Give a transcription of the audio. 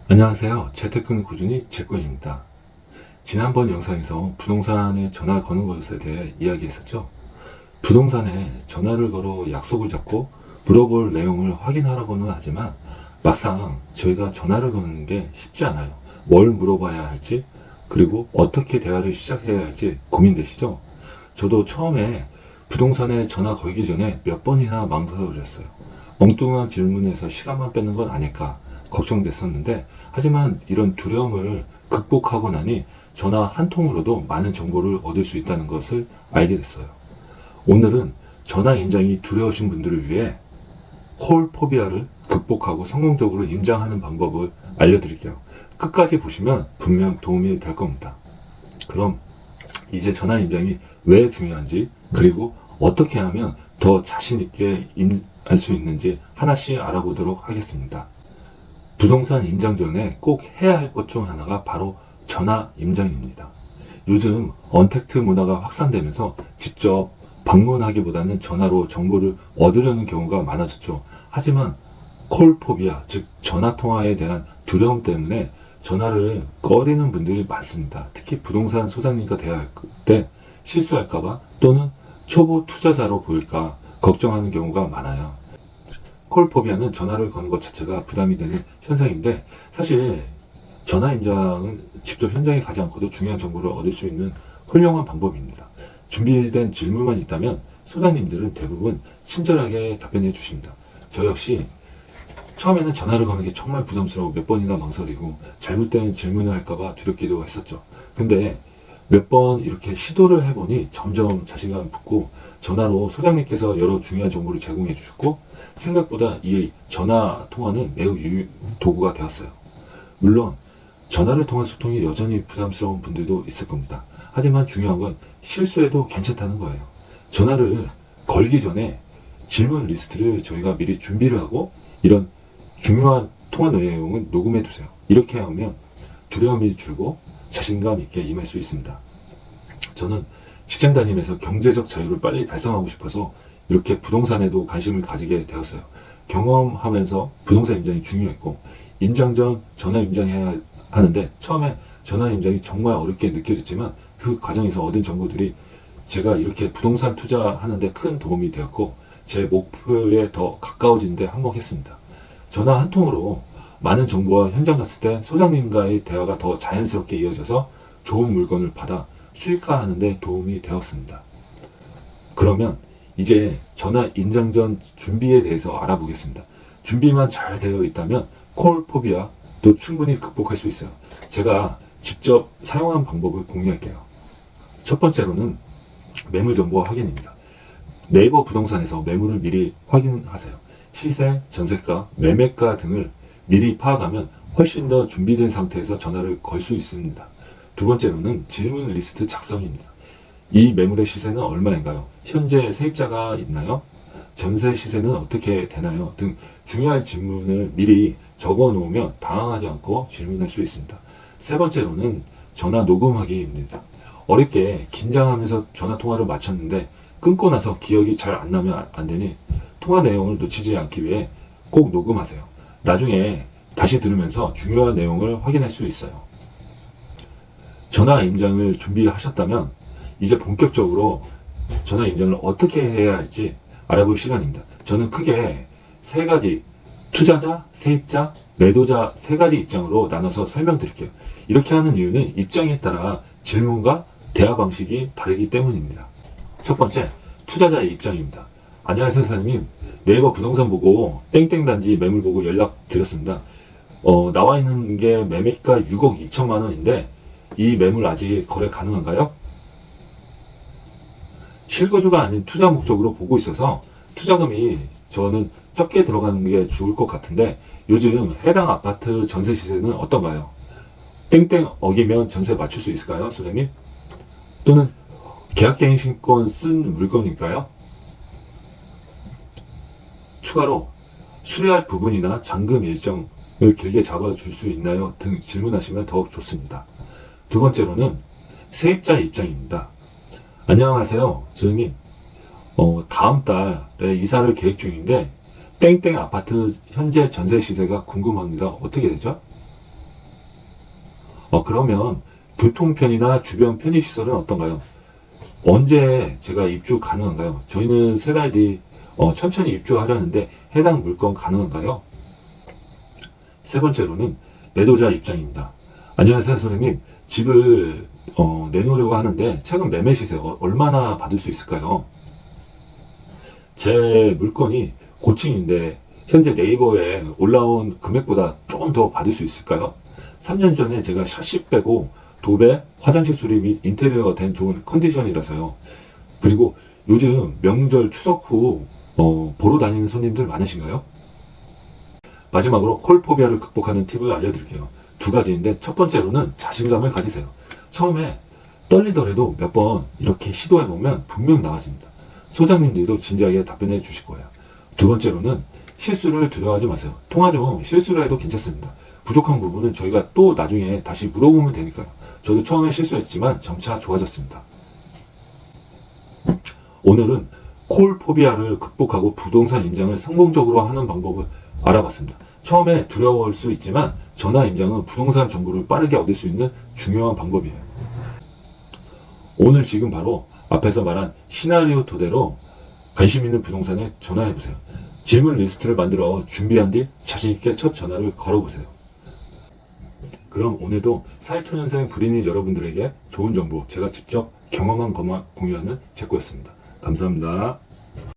안녕하세요. 재테크는 꾸준히 재권입니다. 지난번 영상에서 부동산에 전화 거는 것에 대해 이야기했었죠. 부동산에 전화를 걸어 약속을 잡고 물어볼 내용을 확인하라고는 하지만 막상 저희가 전화를 거는 게 쉽지 않아요. 뭘 물어봐야 할지, 그리고 어떻게 대화를 시작해야 할지 고민되시죠? 저도 처음에 부동산에 전화 걸기 전에 몇 번이나 망설였어요. 엉뚱한 질문에서 시간만 뺏는 건 아닐까 걱정됐었는데, 하지만 이런 두려움을 극복하고 나니 전화 한 통으로도 많은 정보를 얻을 수 있다는 것을 알게 됐어요. 오늘은 전화 임장이 두려우신 분들을 위해 콜 포비아를 극복하고 성공적으로 임장하는 방법을 알려드릴게요. 끝까지 보시면 분명 도움이 될 겁니다. 그럼 이제 전화 임장이 왜 중요한지, 그리고 어떻게 하면 더 자신 있게 임할 수 있는지 하나씩 알아보도록 하겠습니다. 부동산 임장 전에 꼭 해야 할 것 중 하나가 바로 전화 임장입니다. 요즘 언택트 문화가 확산되면서 직접 방문하기보다는 전화로 정보를 얻으려는 경우가 많아졌죠. 하지만 콜포비아, 즉 전화통화에 대한 두려움 때문에 전화를 꺼리는 분들이 많습니다. 특히 부동산 소장님과 대화할 때 실수할까봐, 또는 초보 투자자로 보일까 걱정하는 경우가 많아요. 콜포비아는 전화를 거는 것 자체가 부담이 되는 현상인데, 사실 전화 임장은 직접 현장에 가지 않고도 중요한 정보를 얻을 수 있는 훌륭한 방법입니다. 준비된 질문만 있다면 소장님들은 대부분 친절하게 답변해 주십니다. 저 역시 처음에는 전화를 거는 게 정말 부담스러워 몇 번이나 망설이고 잘못된 질문을 할까봐 두렵기도 했었죠. 근데 몇 번 이렇게 시도를 해보니 점점 자신감이 붙고, 전화로 소장님께서 여러 중요한 정보를 제공해 주셨고, 생각보다 이 전화 통화는 매우 유용 도구가 되었어요. 물론 전화를 통한 소통이 여전히 부담스러운 분들도 있을 겁니다. 하지만 중요한 건 실수해도 괜찮다는 거예요. 전화를 걸기 전에 질문 리스트를 저희가 미리 준비를 하고, 이런 중요한 통화 내용은 녹음해 두세요. 이렇게 하면 두려움이 줄고 자신감 있게 임할 수 있습니다. 저는 직장 다니면서 경제적 자유를 빨리 달성하고 싶어서 이렇게 부동산에도 관심을 가지게 되었어요. 경험하면서 부동산 임장이 중요했고, 임장 전 전화 임장해야 하는데 처음에 전화 임장이 정말 어렵게 느껴졌지만 그 과정에서 얻은 정보들이 제가 이렇게 부동산 투자하는데 큰 도움이 되었고, 제 목표에 더 가까워진 데 한몫했습니다. 전화 한 통으로 많은 정보와 현장 갔을 때 소장님과의 대화가 더 자연스럽게 이어져서 좋은 물건을 받아 수익화하는 데 도움이 되었습니다. 그러면 이제 전화 임장 전 준비에 대해서 알아보겠습니다. 준비만 잘 되어 있다면 콜 포비아도 충분히 극복할 수 있어요. 제가 직접 사용한 방법을 공유할게요. 첫 번째로는 매물 정보 확인입니다. 네이버 부동산에서 매물을 미리 확인하세요. 시세, 전세가, 매매가 등을 미리 파악하면 훨씬 더 준비된 상태에서 전화를 걸 수 있습니다. 두 번째로는 질문 리스트 작성입니다. 이 매물의 시세는 얼마인가요? 현재 세입자가 있나요? 전세 시세는 어떻게 되나요? 등 중요한 질문을 미리 적어 놓으면 당황하지 않고 질문할 수 있습니다. 세 번째로는 전화 녹음하기입니다. 어렵게 긴장하면서 전화 통화를 마쳤는데 끊고 나서 기억이 잘 안 나면 안 되니 통화 내용을 놓치지 않기 위해 꼭 녹음하세요. 나중에 다시 들으면서 중요한 내용을 확인할 수 있어요. 전화 임장을 준비하셨다면 이제 본격적으로 전화 임장을 어떻게 해야 할지 알아볼 시간입니다. 저는 크게 세 가지, 투자자, 세입자, 매도자 세 가지 입장으로 나눠서 설명드릴게요. 이렇게 하는 이유는 입장에 따라 질문과 대화 방식이 다르기 때문입니다. 첫 번째, 투자자의 입장입니다. 안녕하세요, 사장님. 네이버 부동산 보고 땡땡 단지 매물 보고 연락 드렸습니다. 나와 있는 게 매매가 6억 2천만 원인데 이 매물 아직 거래 가능한가요? 실거주가 아닌 투자 목적으로 보고 있어서 투자금이 저는 적게 들어가는 게 좋을 것 같은데 요즘 해당 아파트 전세 시세는 어떤가요? 땡땡 어기면 전세 맞출 수 있을까요, 소장님? 또는 계약갱신권 쓴 물건일까요? 추가로 수리할 부분이나 잔금 일정을 길게 잡아줄 수 있나요? 등 질문하시면 더욱 좋습니다. 두 번째로는 세입자 입장입니다. 안녕하세요, 소장님. 다음 달에 이사를 계획 중인데 땡땡 아파트 현재 전세 시세가 궁금합니다. 어떻게 되죠? 그러면 교통편이나 주변 편의시설은 어떤가요? 언제 제가 입주 가능한가요? 저희는 세달뒤 천천히 입주하려는데 해당 물건 가능한가요? 세 번째로는 매도자 입장입니다. 안녕하세요, 선생님. 집을 내놓으려고 하는데 최근 매매 시세 얼마나 받을 수 있을까요? 제 물건이 고층인데 현재 네이버에 올라온 금액보다 조금 더 받을 수 있을까요? 3년 전에 제가 샤시 빼고 도배, 화장실 수리 및 인테리어가 된 좋은 컨디션이라서요. 그리고 요즘 명절 추석 후 보러 다니는 손님들 많으신가요? 마지막으로 콜포비아를 극복하는 팁을 알려드릴게요. 두 가지인데 첫 번째로는 자신감을 가지세요. 처음에 떨리더라도 몇 번 이렇게 시도해보면 분명 나아집니다. 소장님들도 진지하게 답변해 주실 거예요. 두 번째로는 실수를 두려워하지 마세요. 통화 중 실수를 해도 괜찮습니다. 부족한 부분은 저희가 또 나중에 다시 물어보면 되니까요. 저도 처음에 실수했지만 점차 좋아졌습니다. 오늘은 콜포비아를 극복하고 부동산 임장을 성공적으로 하는 방법을 알아봤습니다. 처음에 두려워할 수 있지만 전화 임장은 부동산 정보를 빠르게 얻을 수 있는 중요한 방법이에요. 오늘 지금 바로 앞에서 말한 시나리오 토대로 관심 있는 부동산에 전화해보세요. 질문 리스트를 만들어 준비한 뒤 자신있게 첫 전화를 걸어보세요. 그럼 오늘도 사회초년생 불인인 여러분들에게 좋은 정보, 제가 직접 경험한 것만 공유하는 제꾸였습니다. 감사합니다.